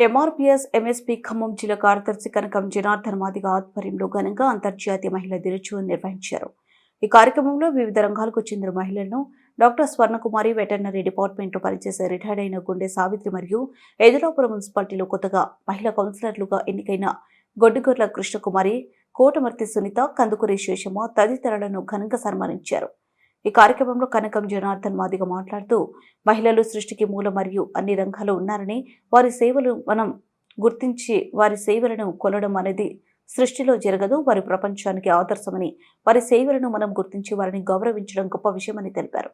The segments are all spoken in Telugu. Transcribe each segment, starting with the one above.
ఎంఆర్పీఎస్ ఎంఎస్పీ ఖమ్మం జిల్లా కార్యదర్శి కనకం జనార్దన్ మాదిగ ఆధ్వర్యంలో ఘనంగా అంతర్జాతీయ మహిళా దినోత్సవం నిర్వహించారు. ఈ కార్యక్రమంలో వివిధ రంగాలకు చెందిన మహిళలను డాక్టర్ స్వర్ణకుమారి వెటర్నరీ డిపార్ట్మెంట్లో పనిచేసే రిటైర్డ్ అయిన గుండె సావిత్రి మరియు ఎదురాపురం మున్సిపాలిటీలో కొత్తగా మహిళా కౌన్సిలర్లుగా ఎన్నికైన గొడ్డుగొర్ల కృష్ణకుమారి, కోటమర్తి సునీత, కందుకూరి శేషమ్మ తదితరులను ఘనంగా సన్మానించారు. ఈ కార్యక్రమంలో కనకం జనార్దన్ మాదిగ మాట్లాడుతూ మహిళలు సృష్టికి మూలం మరియు అన్ని రంగాల్లో ఉన్నారని, వారి సేవలు మనం గుర్తించి వారి సేవలను కొనడం అనేది సృష్టిలో జరగదు, వారి ప్రపంచానికి ఆదర్శమని, వారి సేవలను మనం గుర్తించి వారిని గౌరవించడం గొప్ప విషయమని తెలిపారు.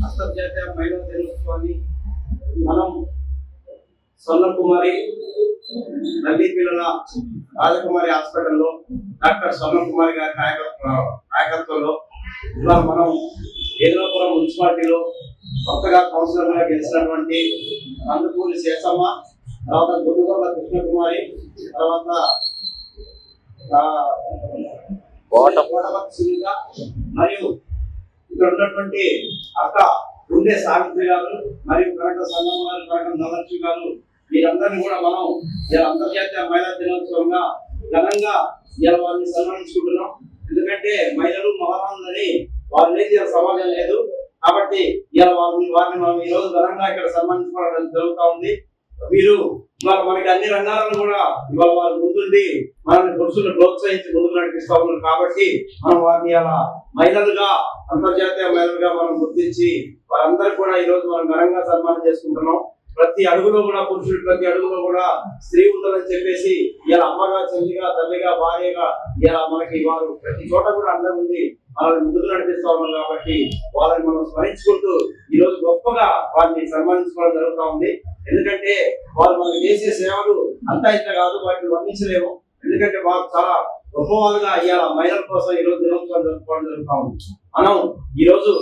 అంతర్జాతీయ మహిళా దినోత్సవాన్ని మనం స్వర్ణకుమారి తల్లి పిల్లల రాజకుమారి హాస్పిటల్లో డాక్టర్ స్వర్ణకుమారి గారి నాయకత్వంలో ఇవాళ మనం ఎదురాపురం మున్సిపాలిటీలో కొత్తగా కౌన్సిలర్గా గెలిచినటువంటి కందుకూరి శేషమ్మ, తర్వాత గొడ్డుగొర్ల కృష్ణకుమారి, తర్వాత కోటమర్తి సునీత మరియు ఇక్కడ ఉన్నటువంటి అక్క గుండె సావిత్రి గారు మరియు కనక సంగమ గారు, కనక నలక్ష్మి గారు, వీరందరినీ కూడా మనం ఇలా అంతర్జాతీయ మహిళా దినోత్సవంగా ఘనంగా ఇలా వారిని సన్మానించుకుంటున్నాం. ఎందుకంటే మహిళలు మహారాణులని వారు లేని సమాజం లేదు కాబట్టి ఇలా వారిని మనం ఈ రోజు ఘనంగా ఇక్కడ సన్మానించుకోవడం జరుగుతూ ఉంది. వీరు ఇవాళ మనకి అన్ని రంగాలను కూడా ఇవాళ వారు ముందుండి మనల్ని పురుషులను ప్రోత్సహించి ముందుకు నడిపిస్తూ ఉన్నారు. కాబట్టి మనం వారిని అలా మహిళలుగా, అంతర్జాతీయ మహిళలుగా మనం గుర్తించి వారందరికీ కూడా ఈ రోజు మనం ఘనంగా సన్మానం చేసుకుంటున్నాం. ప్రతి అడుగులో కూడా పురుషుడు, ప్రతి అడుగులో కూడా స్త్రీ ఉందని చెప్పేసి ఇలా అమ్మగా, చెల్లిగా, తల్లిగా, భార్యగా ఇలా మనకి వారు ప్రతి చోట కూడా అందరూ ఉంది వాళ్ళని ముందుకు నడిపిస్తా ఉన్నారు. కాబట్టి వాళ్ళని మనం స్మరించుకుంటూ ఈ రోజు గొప్పగా వారిని సన్మానించుకోవడం జరుగుతూ ఉంది. ఎందుకంటే వాళ్ళు మనకి చేసే సేవలు అంతా ఇంత కాదు, వాటిని వర్ణించలేము. ఎందుకంటే వారు చాలా గొప్పవాళ్ళుగా ఇవాళ మహిళల కోసం ఈ రోజు దినోత్సవం జరుపుకోవడం జరుగుతూ ఉంది. మనం ఈ రోజు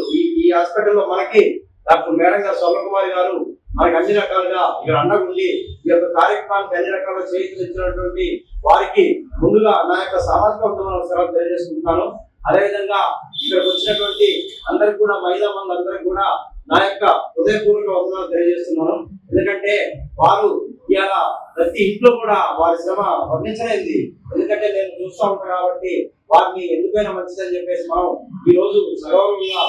ఈ హాస్పిటల్లో మనకి డాక్టర్ మేడం గారు, స్వర్ణకుమారి గారు మనకి అన్ని రకాలుగా ఇక్కడ అండగుండి ఈ యొక్క కార్యక్రమానికి అన్ని రకాలుగా చేయించినటువంటి వారికి ముందుగా నా యొక్క సామాజిక ఉద్యమం తెలియజేసుకుంటున్నాను. అదేవిధంగా ఇక్కడికి వచ్చినటువంటి అందరికి కూడా, మహిళా మందరికి కూడా నా యొక్క హృదయపూర్వక వందనాలు తెలియజేస్తున్నాను. ఎందుకంటే వారు ఇలా ప్రతి ఇంట్లో కూడా వారి శ్రమ వర్ణించలేంది. ఎందుకంటే నేను చూస్తూ ఉంటాను కాబట్టి వారిని ఎందుకైనా మంచిదని చెప్పేసి మనం ఈ రోజు సగౌరవంగా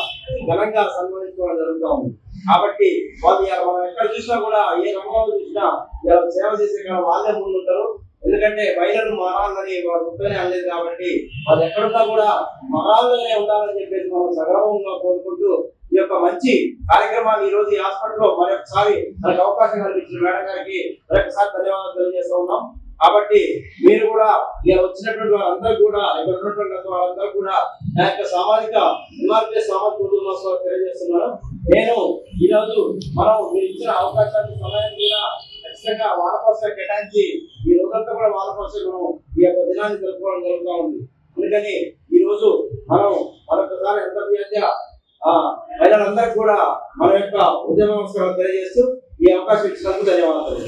ఘనంగా సన్మానించుకోవడం జరుగుతూ ఉంది. కాబట్టి వాళ్ళు మనం ఎక్కడ చూసినా కూడా, ఏ రంగంలో చూసినా ఇలా సేవ చేసే వాళ్ళే ముందుంటారు. ఎందుకంటే మహిళలు మహారాళ్ళని వారు ముక్కనే అనలేదు కాబట్టి వాళ్ళు ఎక్కడున్నా కూడా మహారాళ్ళనే ఉండాలని చెప్పేసి మనం సగౌరవంగా కోరుకుంటూ ఈ యొక్క మంచి కార్యక్రమాన్ని ఈ రోజు ఈ హాస్పిటల్లో మరొకసారి మనకు అవకాశం కల్పించిన మేడం గారికి మరొకసారి ధన్యవాదాలు తెలియజేస్తూ ఉన్నాం. కాబట్టి మీరు కూడా ఇలా వచ్చినటువంటి వారందరూ కూడా, ఇక్కడ ఉన్నటువంటి వారందరూ కూడా నా యొక్క సామాజిక కుటుంబం తెలియజేస్తున్నాను. నేను ఈ రోజు మనం మీరు ఇచ్చిన అవకాశాన్ని, సమయాన్ని కూడా ఖచ్చితంగా వాళ్ళ కోసం కేటాయించి ఈ రోజంతా కూడా వాళ్ళ కోసం మనం ఈ యొక్క దినాన్ని జరుపుకోవడం జరుగుతూ ఉంది. అందుకని ఈ రోజు మనం మరొకసారి అంతర్జాతీయ మహిళలందరికీ కూడా మన యొక్క ఉద్యమ నమస్కారం తెలియజేస్తూ ఈ అవకాశం ఇచ్చినందుకు ధన్యవాదాలు.